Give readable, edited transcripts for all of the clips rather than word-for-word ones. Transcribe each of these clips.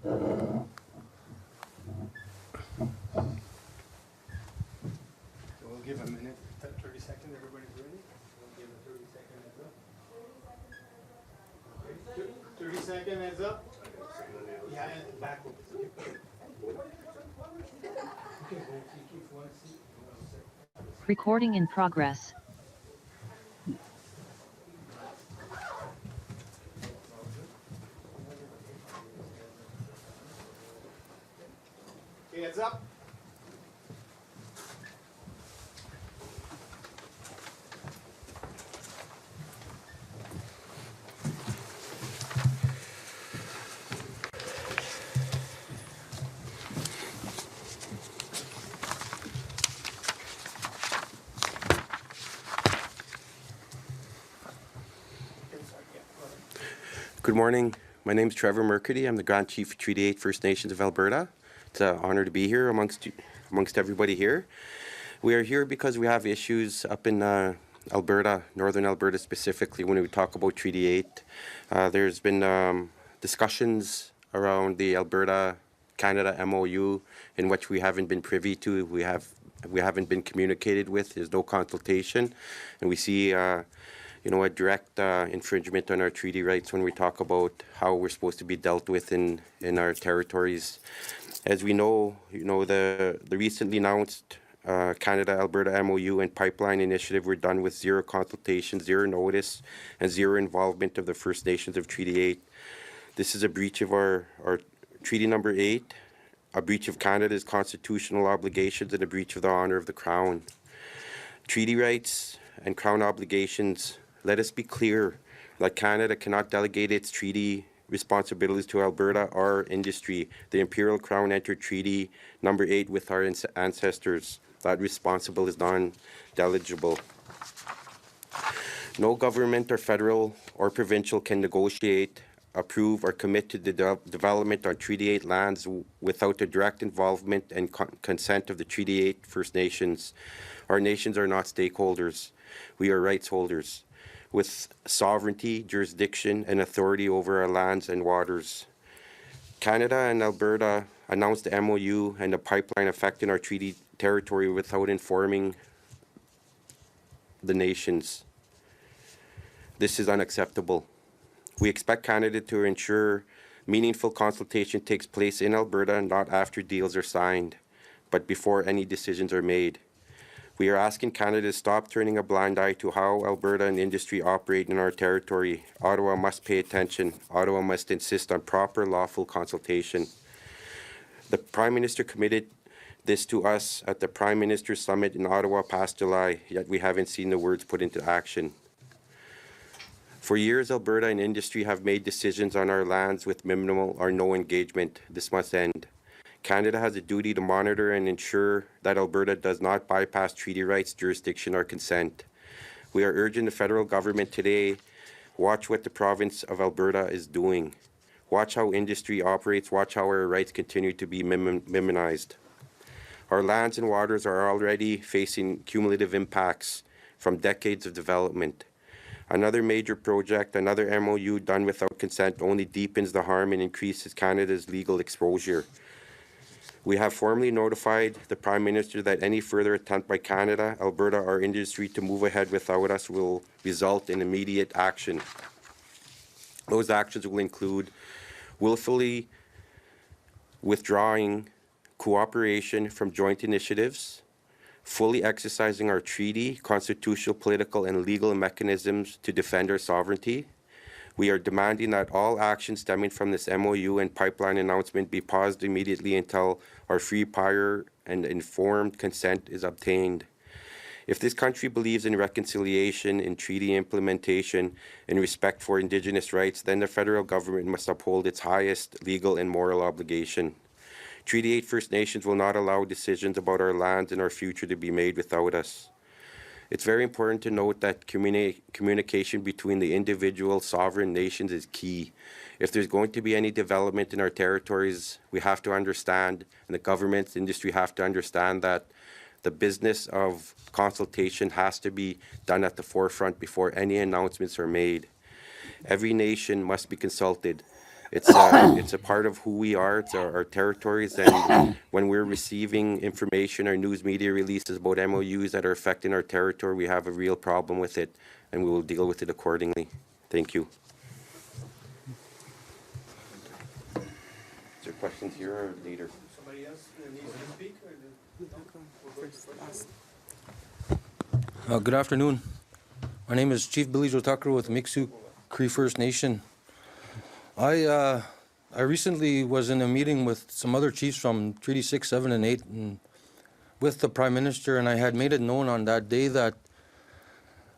We'll give a minute, 30 seconds, everybody's ready? We'll give a 30-second heads up. Okay, 30-second heads up. Yeah, and backwards. Recording in progress. Okay, heads up. Good morning. My name is Trevor Mercady. I'm the Grand Chief of Treaty 8 First Nations of Alberta. It's an honor to be here amongst everybody here. We are here because we have issues up in Alberta, Northern Alberta specifically, when we talk about Treaty 8. There's been discussions around the Alberta-Canada MOU in which we haven't been privy to. We haven't been communicated with. There's no consultation. And we see a direct infringement on our treaty rights when we talk about how we're supposed to be dealt with in our territories. As we know, the recently announced Canada-Alberta MOU and pipeline initiative were done with zero consultation, zero notice, and zero involvement of the First Nations of Treaty 8. This is a breach of our Treaty Number 8, a breach of Canada's constitutional obligations, and a breach of the honour of the Crown. Treaty rights and Crown obligations. Let us be clear that Canada cannot delegate its treaty responsibilities to Alberta or industry. The Imperial Crown entered Treaty Number 8 with our ancestors. That responsibility is non-delegible. No government or federal or provincial can negotiate, approve, or commit to the development on Treaty 8 lands without the direct involvement and consent of the Treaty 8 First Nations. Our nations are not stakeholders. We are rights holders with sovereignty, jurisdiction, and authority over our lands and waters. Canada and Alberta announced the MOU and the pipeline affecting our treaty territory without informing the nations. This is unacceptable. We expect Canada to ensure meaningful consultation takes place in Alberta, not after deals are signed, but before any decisions are made. We are asking Canada to stop turning a blind eye to how Alberta and industry operate in our territory. Ottawa must pay attention. Ottawa must insist on proper lawful consultation. The Prime Minister committed this to us at the Prime Minister's Summit in Ottawa past July, yet we haven't seen the words put into action. For years, Alberta and industry have made decisions on our lands with minimal or no engagement. This must end. Canada has a duty to monitor and ensure that Alberta does not bypass treaty rights, jurisdiction, or consent. We are urging the federal government today, watch what the province of Alberta is doing. Watch how industry operates. Watch how our rights continue to be minimized. Our lands and waters are already facing cumulative impacts from decades of development. Another major project, another MOU done without consent, only deepens the harm and increases Canada's legal exposure. We have formally notified the Prime Minister that any further attempt by Canada, Alberta, or industry to move ahead without us will result in immediate action. Those actions will include willfully withdrawing cooperation from joint initiatives, fully exercising our treaty, constitutional, political, and legal mechanisms to defend our sovereignty. We are demanding that all actions stemming from this MOU and pipeline announcement be paused immediately until our free, prior, and informed consent is obtained. If this country believes in reconciliation, in treaty implementation, and respect for Indigenous rights, then the federal government must uphold its highest legal and moral obligation. Treaty 8 First Nations will not allow decisions about our lands and our future to be made without us. It's very important to note that communication between the individual sovereign nations is key. If there's going to be any development in our territories, we have to understand, and the governments, industry have to understand that the business of consultation has to be done at the forefront before any announcements are made. Every nation must be consulted. it's a part of who we are. It's our territories, and when we're receiving information or news media releases about MOUs that are affecting our territory, we have a real problem with it, and we will deal with it accordingly. Thank you. Is there questions here or later? Somebody else needs to speak? Good afternoon. My name is Chief Billy Joe Tucker with Miksuk Cree First Nation. I recently was in a meeting with some other chiefs from Treaty 6, 7, and 8 and with the Prime Minister, and I had made it known on that day that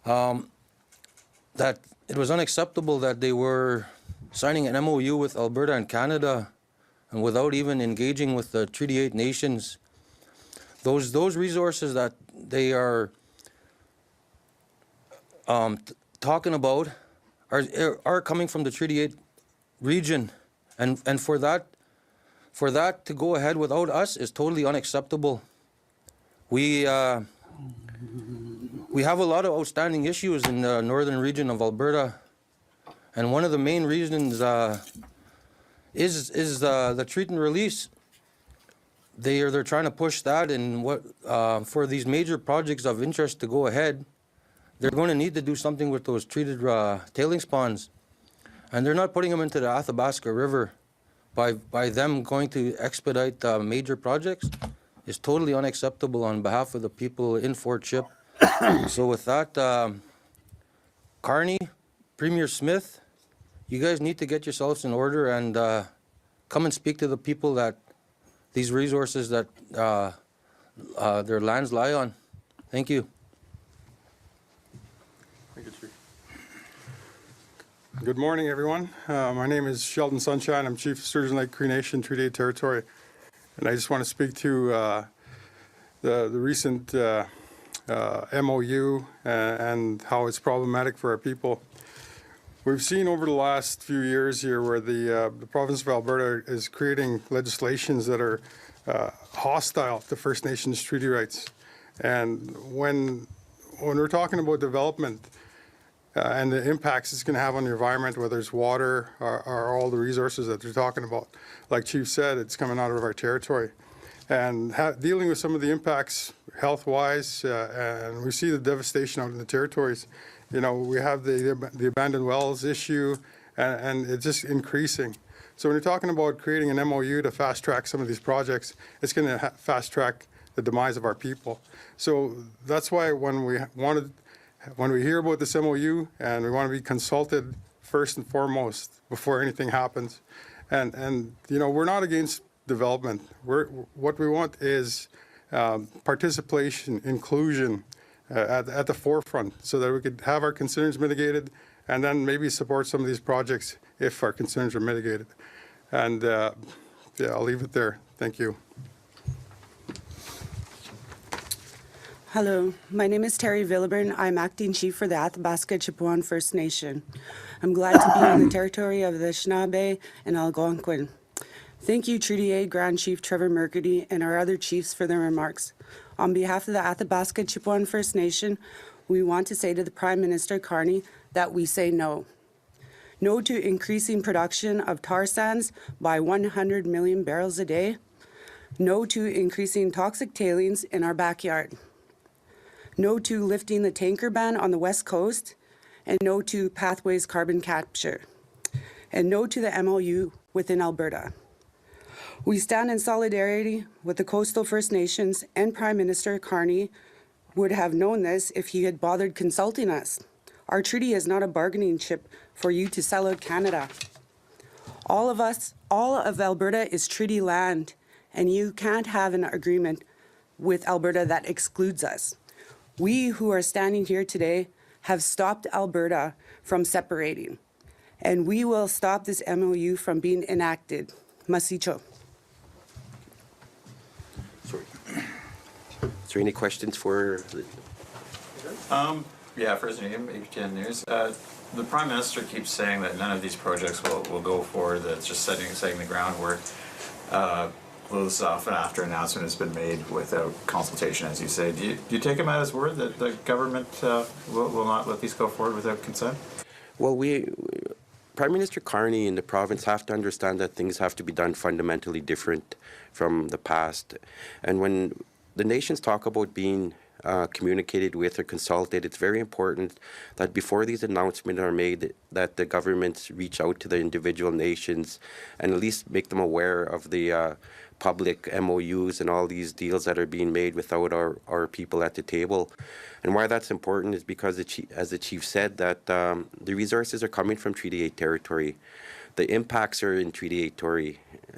that it was unacceptable that they were signing an MOU with Alberta and Canada and without even engaging with the Treaty 8 nations. Those resources that they are talking about are coming from the Treaty 8 region, and for that to go ahead without us is totally unacceptable. We have a lot of outstanding issues in the northern region of Alberta, and one of the main reasons is the treat and release. They're trying to push that, and for these major projects of interest to go ahead, they're going to need to do something with those treated tailings ponds, and they're not putting them into the Athabasca River. By them going to expedite major projects is totally unacceptable on behalf of the people in Fort Chip. So with that, Carney, Premier Smith, you guys need to get yourselves in order and come and speak to the people that these resources that their lands lie on. Thank you. Thank you, Chief. Good morning, everyone. My name is Sheldon Sunshine. I'm Chief of Sturgeon Lake Cree Nation, Treaty 8 Territory. And I just want to speak to the recent MOU and how it's problematic for our people. We've seen over the last few years here where the province of Alberta is creating legislations that are hostile to First Nations treaty rights. And when we're talking about development and the impacts it's going to have on the environment, whether it's water or all the resources that they're talking about, like Chief said, it's coming out of our territory. And dealing with some of the impacts health-wise, and we see the devastation out in the territories. You know, we have the abandoned wells issue, and it's just increasing. So when you're talking about creating an MOU to fast-track some of these projects, it's going to fast-track the demise of our people. So that's why when we hear about this MOU, and we want to be consulted first and foremost before anything happens. And you know, we're not against development. What we want is participation, inclusion at the forefront, so that we could have our concerns mitigated, and then maybe support some of these projects if our concerns are mitigated. And yeah, I'll leave it there. Thank you. Hello, my name is Terry Villeburn. I'm acting chief for the Athabasca Chipewyan First Nation. I'm glad to be on the territory of the Anishinaabe and Algonquin. Thank you, Treaty 8 Grand Chief Trevor Mercady and our other chiefs for their remarks. On behalf of the Athabasca Chipewyan First Nation, we want to say to the Prime Minister Carney that we say no. No to increasing production of tar sands by 100 million barrels a day. No to increasing toxic tailings in our backyard. No to lifting the tanker ban on the West Coast, and no to Pathways carbon capture, and no to the MOU within Alberta. We stand in solidarity with the Coastal First Nations, and Prime Minister Carney would have known this if he had bothered consulting us. Our treaty is not a bargaining chip for you to sell out Canada. All of Alberta is treaty land, and you can't have an agreement with Alberta that excludes us. We who are standing here today have stopped Alberta from separating, and we will stop this MOU from being enacted. Masicho. Sorry. Is there any questions for? Yeah, first name, HTN News. The Prime Minister keeps saying that none of these projects will go forward, that it's just setting the groundwork. Close off and after announcement has been made without consultation, as you say. Do you take him at his word that the government will not let these go forward without consent? Well, Prime Minister Carney and the province have to understand that things have to be done fundamentally different from the past. And when the nations talk about being communicated with or consulted, it's very important that before these announcements are made, that the governments reach out to the individual nations and at least make them aware of the public MOUs and all these deals that are being made without our people at the table. And why that's important is because, as the chief said, that the resources are coming from Treaty 8 territory. The impacts are in Treaty 8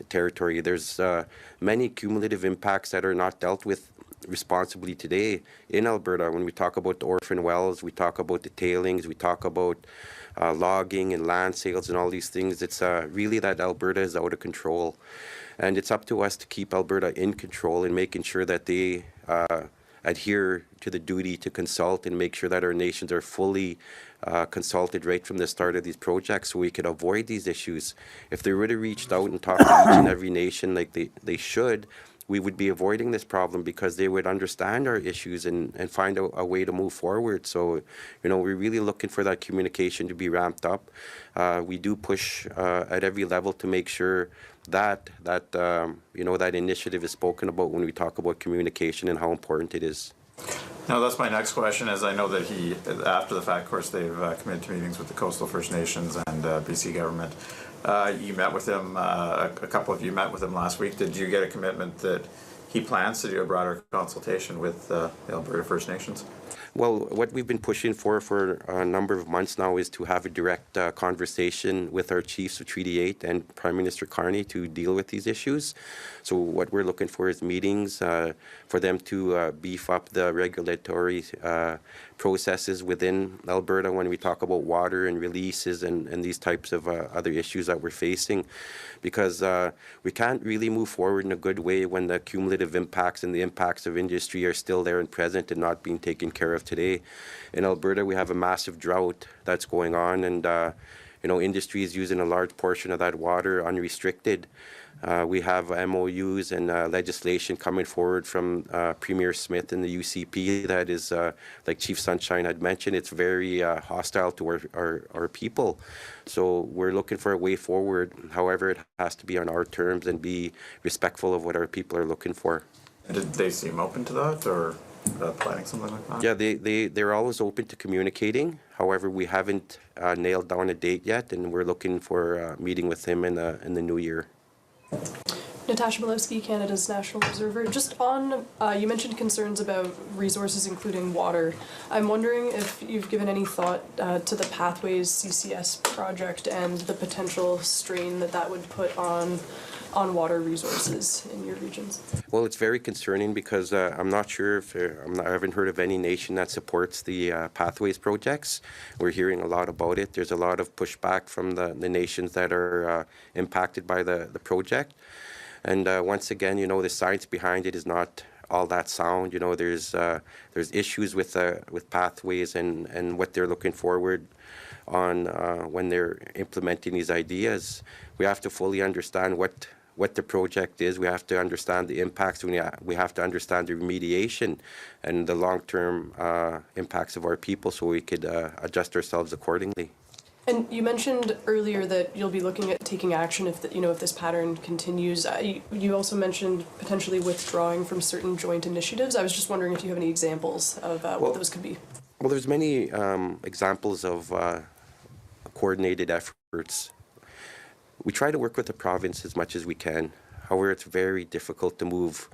territory. There's many cumulative impacts that are not dealt with responsibly today in Alberta. When we talk about the orphan wells, we talk about the tailings, we talk about logging and land sales and all these things. It's really that Alberta is out of control. And it's up to us to keep Alberta in control and making sure that they adhere to the duty to consult and make sure that our nations are fully consulted right from the start of these projects so we could avoid these issues. If they would have reached out and talked to each and every nation like they should, we would be avoiding this problem because they would understand our issues and find a way to move forward. So, we're really looking for that communication to be ramped up. We do push at every level to make sure that initiative is spoken about when we talk about communication and how important it is. Now, that's my next question, as I know that after the fact, of course, they've committed to meetings with the Coastal First Nations and BC government. You met with him, a couple of you met with him last week. Did you get a commitment that he plans to do a broader consultation with the Alberta First Nations? Well, what we've been pushing for a number of months now is to have a direct conversation with our chiefs of Treaty 8 and Prime Minister Carney to deal with these issues. So what we're looking for is meetings for them to beef up the regulatory processes within Alberta when we talk about water and releases and these types of other issues that we're facing. Because we can't really move forward in a good way when the cumulative impacts and the impacts of industry are still there and present and not being taken care of today. In Alberta, we have a massive drought that's going on, and industry is using a large portion of that water unrestricted. We have MOUs and legislation coming forward from Premier Smith and the UCP that is, like Chief Sunshine had mentioned, it's very hostile to our people. So we're looking for a way forward. However, it has to be on our terms and be respectful of what our people are looking for. Did they seem open to that, or planning something like that? Yeah, they're always open to communicating. However, we haven't nailed down a date yet, and we're looking for a meeting with him in the new year. Natasha Malewski, Canada's National Observer. Just on, you mentioned concerns about resources, including water. I'm wondering if you've given any thought to the Pathways CCS project and the potential strain that would put on water resources in your regions. Well, it's very concerning because I'm not sure if I haven't heard of any nation that supports the Pathways projects. We're hearing a lot about it. There's a lot of pushback from the nations that are impacted by the project. And once again, the science behind it is not all that sound. There's issues with Pathways and what they're looking forward on when they're implementing these ideas. We have to fully understand what the project is. We have to understand the impacts. We have to understand the remediation and the long-term impacts of our people so we could adjust ourselves accordingly. And you mentioned earlier that you'll be looking at taking action if this pattern continues. You also mentioned potentially withdrawing from certain joint initiatives. I was just wondering if you have any examples of what those could be. Well, there's many examples of coordinated efforts. We try to work with the province as much as we can. However, it's very difficult to move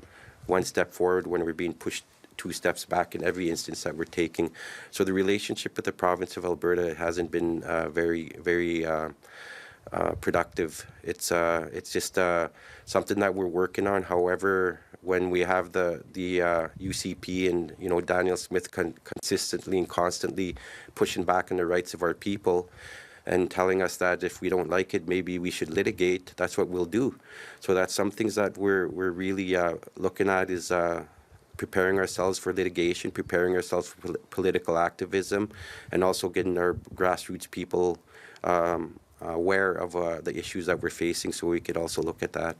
one step forward when we're being pushed 2 steps back in every instance that we're taking. So the relationship with the province of Alberta hasn't been very productive. It's just something that we're working on. However, when we have the UCP and Daniel Smith consistently and constantly pushing back on the rights of our people and telling us that if we don't like it, maybe we should litigate, that's what we'll do. So that's some things that we're really looking at is preparing ourselves for litigation, preparing ourselves for political activism, and also getting our grassroots people aware of the issues that we're facing so we could also look at that.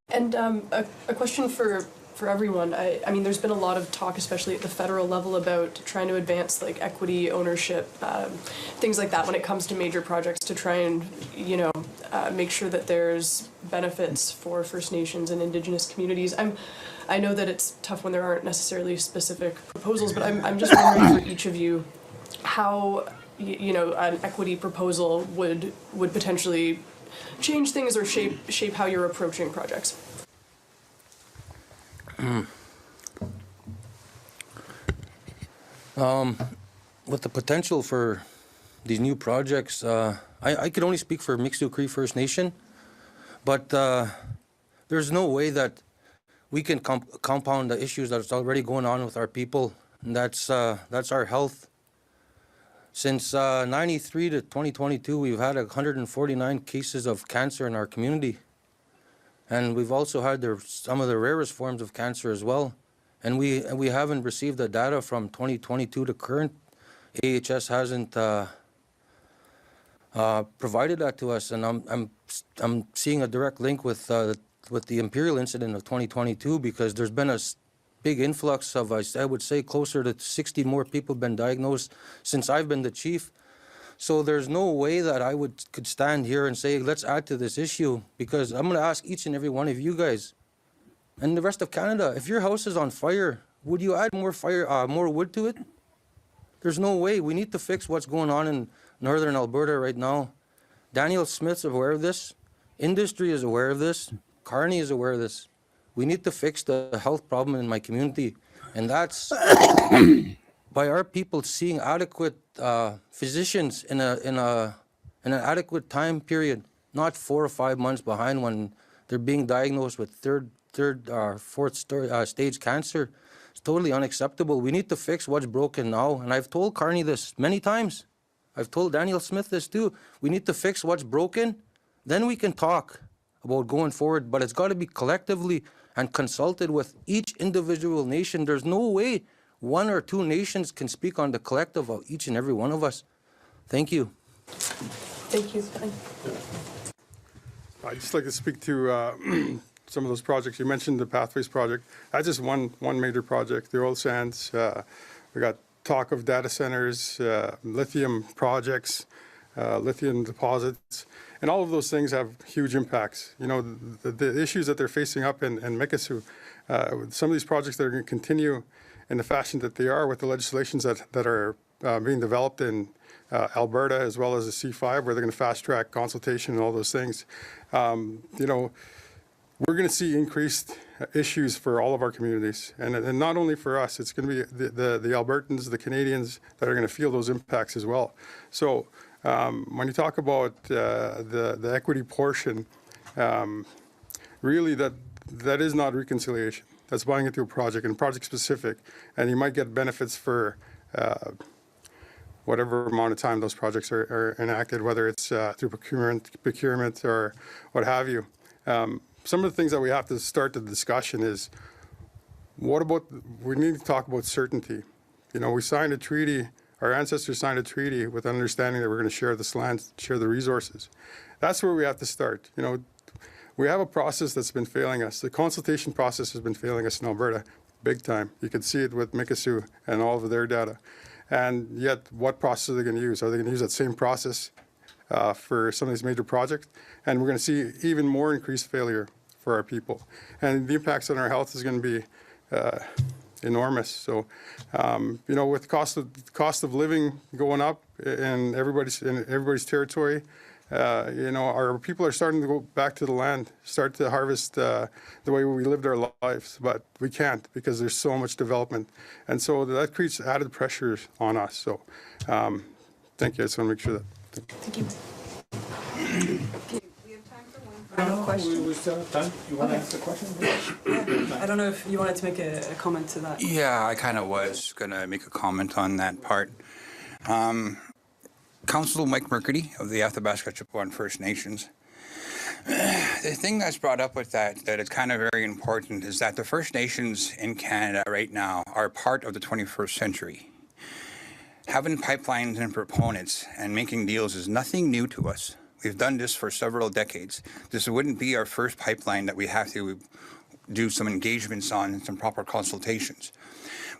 And a question for for everyone. I mean, there's been a lot of talk, especially at the federal level, about trying to advance like equity, ownership, things like that when it comes to major projects to try and, make sure that there's benefits for First Nations and Indigenous communities. I know that it's tough when there aren't necessarily specific proposals, but I'm just wondering for each of you how, an equity proposal would potentially change things or shape how you're approaching projects. With the potential for these new projects, I could only speak for Mixto Cree First Nation, but there's no way that we can compound the issues that's already going on with our people. And that's our health. Since 93 to 2022, we've had 149 cases of cancer in our community. And we've also had some of the rarest forms of cancer as well. And we haven't received the data from 2022 to current. AHS hasn't provided that to us, and I'm seeing a direct link with the Imperial incident of 2022, because there's been a big influx of, I would say, closer to 60 more people been diagnosed since I've been the chief. So there's no way that I could stand here and say, let's add to this issue, because I'm going to ask each and every one of you guys and the rest of Canada, if your house is on fire, would you add more wood to it? There's no way. We need to fix what's going on in northern Alberta right now. Daniel Smith's aware of this. Industry is aware of this. Carney is aware of this. We need to fix the health problem in my community, and that's by our people seeing adequate physicians in an adequate time period, not 4 or 5 months behind when they're being diagnosed with third or fourth stage cancer. It's totally unacceptable. We need to fix what's broken now, and I've told Carney this many times. I've told Daniel Smith this too. We need to fix what's broken, then we can talk about going forward, but it's got to be collectively and consulted with each individual nation. There's no way 1 or 2 nations can speak on the collective of each and every one of us. Thank you. Thank you. I'd just like to speak to some of those projects. You mentioned the Pathways project. That's just one major project, the oil sands. We got talk of data centers, lithium projects, lithium deposits, and all of those things have huge impacts. You know, the issues that they're facing up in Mikisew, some of these projects that are going to continue in the fashion that they are with the legislations that are being developed in Alberta, as well as the C5, where they're going to fast track consultation and all those things. You know, we're going to see increased issues for all of our communities, and not only for us. It's going to be the Albertans, the Canadians that are going to feel those impacts as well. So when you talk about the equity portion, really that is not reconciliation. That's buying into a project and project specific, and you might get benefits for whatever amount of time those projects are enacted, whether it's through procurement or what have you. Some of the things that we have to start the discussion is, we need to talk about certainty. You know, we signed a treaty, our ancestors signed a treaty with understanding that we're going to share this land, share the resources. That's where we have to start. You know, we have a process that's been failing us. The consultation process has been failing us in Alberta big time. You can see it with Mikisew and all of their data. And yet, what process are they going to use? Are they going to use that same process for some of these major projects? And we're going to see even more increased failure for our people. And the impacts on our health is going to be enormous. So, you know, with cost of living going up in everybody's territory, you know, our people are starting to go back to the land, start to harvest the way we lived our lives, but we can't because there's so much development. And so that creates added pressures on us. So thank you. I just want to make sure that. Thank you. We have time for one final question. We still have time. You want to ask the question? I don't know if you wanted to make a comment to that. Yeah, I kind of was going to make a comment on that part. Councillor Mike Mercady of the Athabasca-Chippewa First Nations. The thing that's brought up with that is kind of very important is that the First Nations in Canada right now are part of the 21st century. Having pipelines and proponents and making deals is nothing new to us. We've done this for several decades. This wouldn't be our first pipeline that we have to do some engagements on some proper consultations.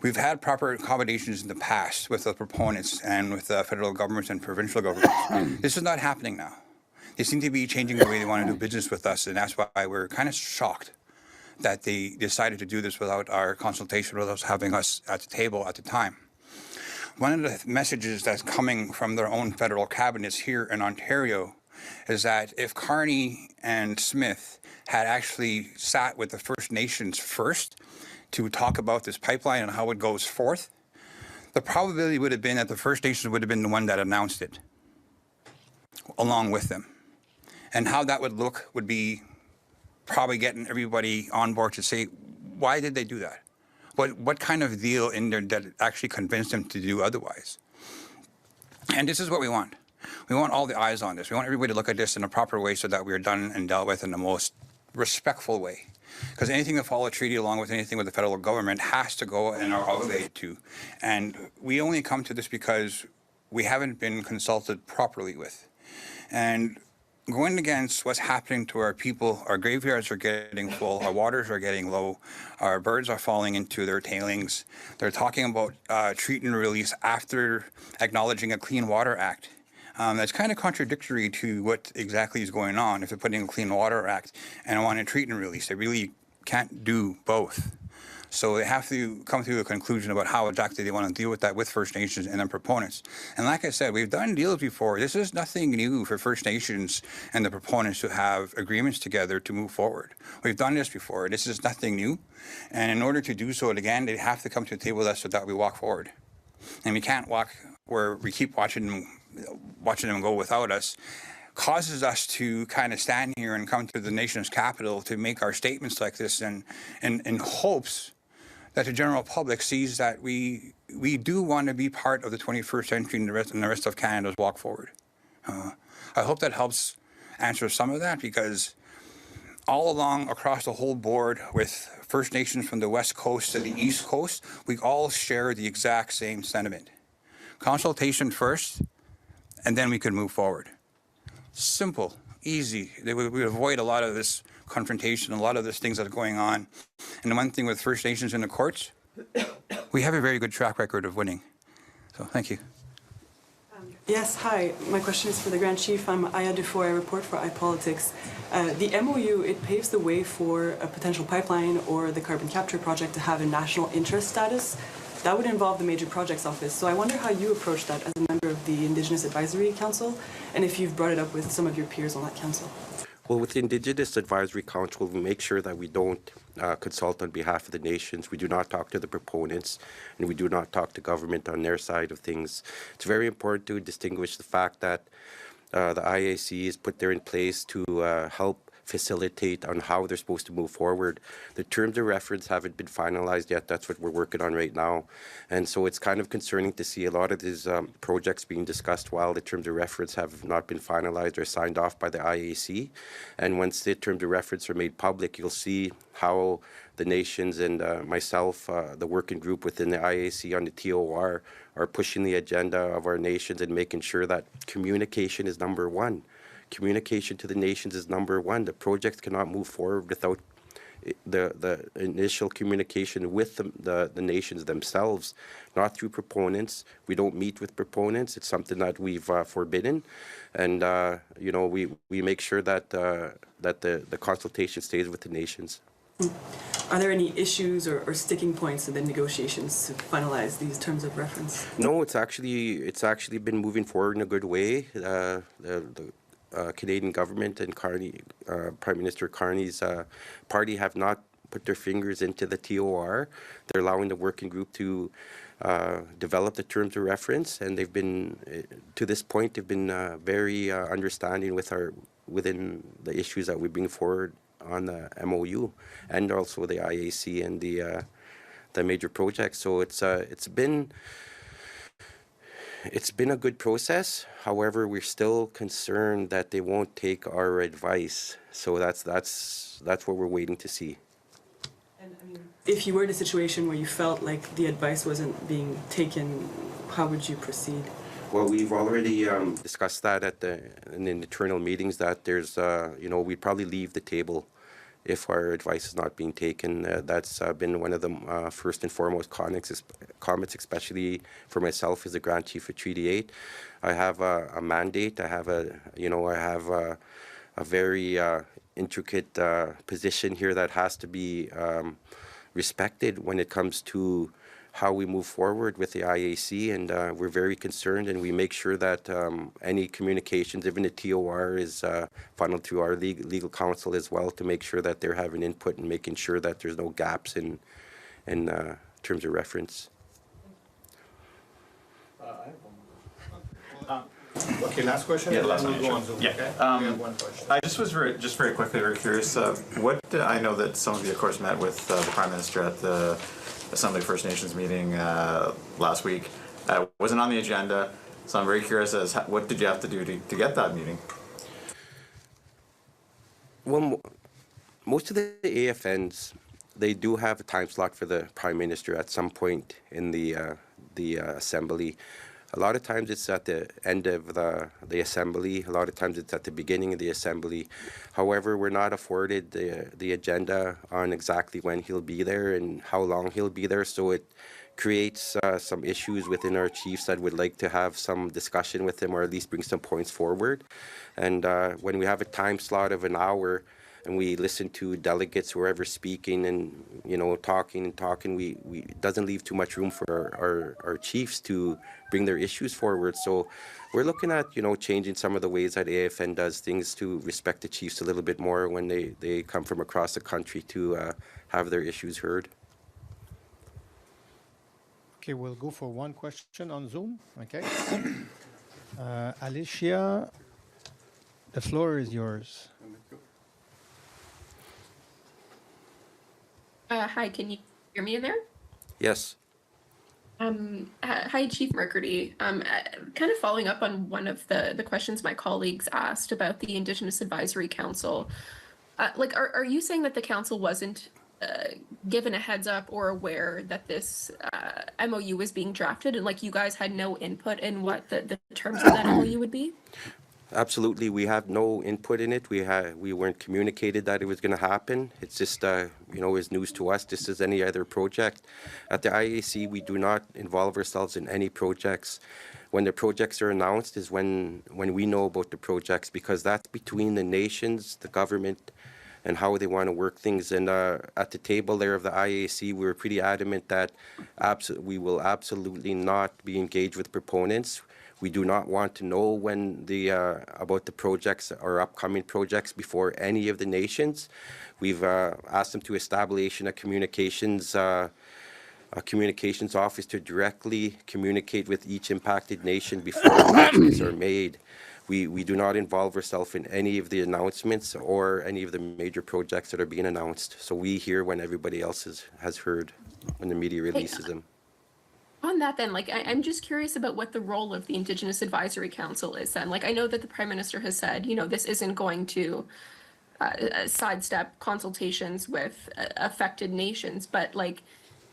We've had proper accommodations in the past with the proponents and with the federal governments and provincial governments. This is not happening now. They seem to be changing the way they want to do business with us, and that's why we're kind of shocked that they decided to do this without our consultation, without having us at the table at the time. One of the messages that's coming from their own federal cabinets here in Ontario is that if Carney and Smith had actually sat with the First Nations first to talk about this pipeline and how it goes forth, the probability would have been that the First Nations would have been the one that announced it along with them. And how that would look would be probably getting everybody on board to say, why did they do that? What kind of deal in there that actually convinced them to do otherwise? And this is what we want. We want all the eyes on this. We want everybody to look at this in a proper way so that we are done and dealt with in the most respectful way. Because anything that follows a treaty along with anything with the federal government has to go and are obligated to. And we only come to this because we haven't been consulted properly with. And going against what's happening to our people, our graveyards are getting full, our waters are getting low, our birds are falling into their tailings. They're talking about treat and release after acknowledging a Clean Water Act. That's kind of contradictory to what exactly is going on. If they're putting a Clean Water Act and want to treat and release, they really can't do both. So they have to come to a conclusion about how exactly they want to deal with that with First Nations and their proponents. And like I said, we've done deals before. This is nothing new for First Nations and the proponents to have agreements together to move forward. We've done this before. This is nothing new. And in order to do so again, they have to come to the table with us so that we walk forward. And we can't walk where we keep watching them go without us. Causes us to kind of stand here and come to the nation's capital to make our statements like this in hopes that the general public sees that we do want to be part of the 21st century and the rest of Canada's walk forward. I hope that helps answer some of that, because all along across the whole board with First Nations from the West Coast to the East Coast, we all share the exact same sentiment. Consultation first, and then we could move forward. Simple, easy. We would avoid a lot of this confrontation, a lot of these things that are going on. And the one thing with First Nations in the courts, we have a very good track record of winning. So thank you. Yes, hi. My question is for the Grand Chief. I'm Aya Dufour. I report for iPolitics. The MOU, it paves the way for a potential pipeline or the carbon capture project to have a national interest status. That would involve the Major Projects Office. So I wonder how you approach that as a member of the Indigenous Advisory Council, and if you've brought it up with some of your peers on that council. Well, with the Indigenous Advisory Council, we make sure that we don't consult on behalf of the nations. We do not talk to the proponents, and we do not talk to government on their side of things. It's very important to distinguish the fact that the IAC is put there in place to help facilitate on how they're supposed to move forward. The terms of reference haven't been finalized yet. That's what we're working on right now. And so it's kind of concerning to see a lot of these projects being discussed while the terms of reference have not been finalized or signed off by the IAC. And once the terms of reference are made public, you'll see how the nations and myself, the working group within the IAC on the TOR, are pushing the agenda of our nations and making sure that communication is number one. Communication to the nations is number one. The project cannot move forward without the initial communication with the nations themselves, not through proponents. We don't meet with proponents. It's something that we've forbidden. And, you know, we make sure that, that the consultation stays with the nations. Are there any issues or sticking points in the negotiations to finalize these terms of reference? No, it's actually been moving forward in a good way. The Canadian government and Carney, Prime Minister Carney's party have not put their fingers into the TOR. They're allowing the working group to develop the terms of reference, and they've been, to this point, they've been very understanding within the issues that we bring forward on the MOU, and also the IAC and the major projects. So it's been a good process. However, we're still concerned that they won't take our advice. So that's what we're waiting to see. And I mean, if you were in a situation where you felt like the advice wasn't being taken, how would you proceed? Well, we've already discussed that in internal meetings, that there's, you know, we'd probably leave the table if our advice is not being taken. That's been one of the first and foremost comments, especially for myself as the Grand Chief of Treaty 8. I have a mandate. I have a very intricate position here that has to be respected when it comes to how we move forward with the IAC, and we're very concerned, and we make sure that any communications, even the TOR, is funneled through our legal counsel as well, to make sure that they're having input and making sure that there's no gaps in terms of reference. Okay, last question. Yeah, and last then one. we'll go on Sure. Zoom, Yeah. okay? We have one question. I just was very quickly very curious. I know that some of you, of course, met with the Prime Minister at the Assembly First Nations meeting last week. Wasn't on the agenda, so I'm very curious as what did you have to do to get that meeting? Well, most of the AFNs, they do have a time slot for the Prime Minister at some point in the Assembly. A lot of times it's at the end of the Assembly. A lot of times it's at the beginning of the Assembly. However, we're not afforded the agenda on exactly when he'll be there and how long he'll be there. So it creates some issues within our chiefs that would like to have some discussion with him, or at least bring some points forward. And when we have a time slot of an hour, and we listen to delegates, whoever speaking and, talking, it doesn't leave too much room for our chiefs to bring their issues forward. So we're looking at, changing some of the ways that AFN does things to respect the chiefs a little bit more when they come from across the country to have their issues heard. Okay, we'll go for one question on Zoom, okay? Alicia, the floor is yours. Hi, can you hear me in there? Yes. Hi, Chief Mercurdy. Kind of following up on one of the questions my colleagues asked about the Indigenous Advisory Council. Are you saying that the council wasn't given a heads up or aware that this MOU was being drafted, and you guys had no input in what the terms of that MOU would be? Absolutely, we have no input in it. We weren't communicated that it was going to happen. It's just is news to us, just as any other project. At the IAC, we do not involve ourselves in any projects. When the projects are announced is when we know about the projects, because that's between the nations, the government, and how they want to work things. And at the table there of the IAC, we were pretty adamant that we will absolutely not be engaged with proponents. We do not want to know when about the projects or upcoming projects before any of the nations. We've asked them to establish a communications office to directly communicate with each impacted nation before announcements are made. We do not involve ourselves in any of the announcements or any of the major projects that are being announced. So we hear when everybody else has heard, when the media releases them. On that then, I'm just curious about what the role of the Indigenous Advisory Council is then. I know that the Prime Minister has said, this isn't going to sidestep consultations with affected nations, but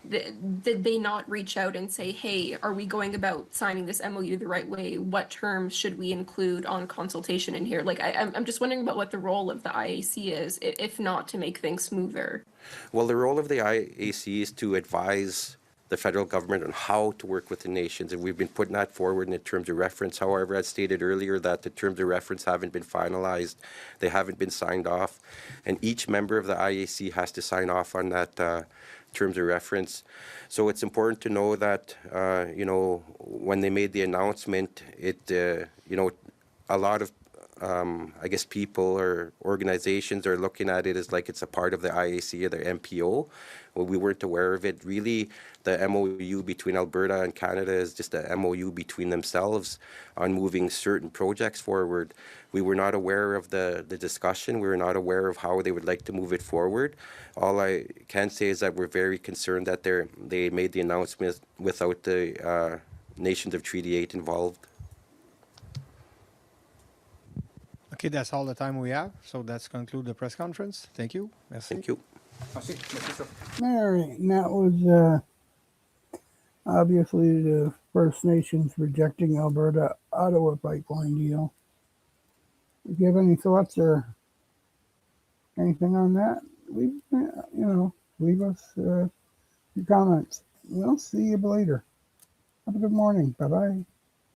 did they not reach out and say, hey, are we going about signing this MOU the right way? What terms should we include on consultation in here? I'm just wondering about what the role of the IAC is, if not to make things smoother. Well, the role of the IAC is to advise the federal government on how to work with the nations, and we've been putting that forward in the terms of reference. However, as stated earlier, that the terms of reference haven't been finalized, they haven't been signed off, and each member of the IAC has to sign off on that terms of reference. So it's important to know that when they made the announcement, a lot of people or organizations are looking at it as it's a part of the IAC or the MPO. Well, we weren't aware of it. Really, the MOU between Alberta and Canada is just a MOU between themselves on moving certain projects forward. We were not aware of the discussion. We were not aware of how they would like to move it forward. All I can say is that we're very concerned that they made the announcement without the nations of Treaty 8 involved. Okay, that's all the time we have. So let's conclude the press conference. Thank you. Merci. Thank you. All right, and that was obviously the First Nations rejecting Alberta-Ottawa pipeline deal. Do you have any thoughts or anything on that? leave us your comments. We'll see you later. Have a good morning. Bye-bye.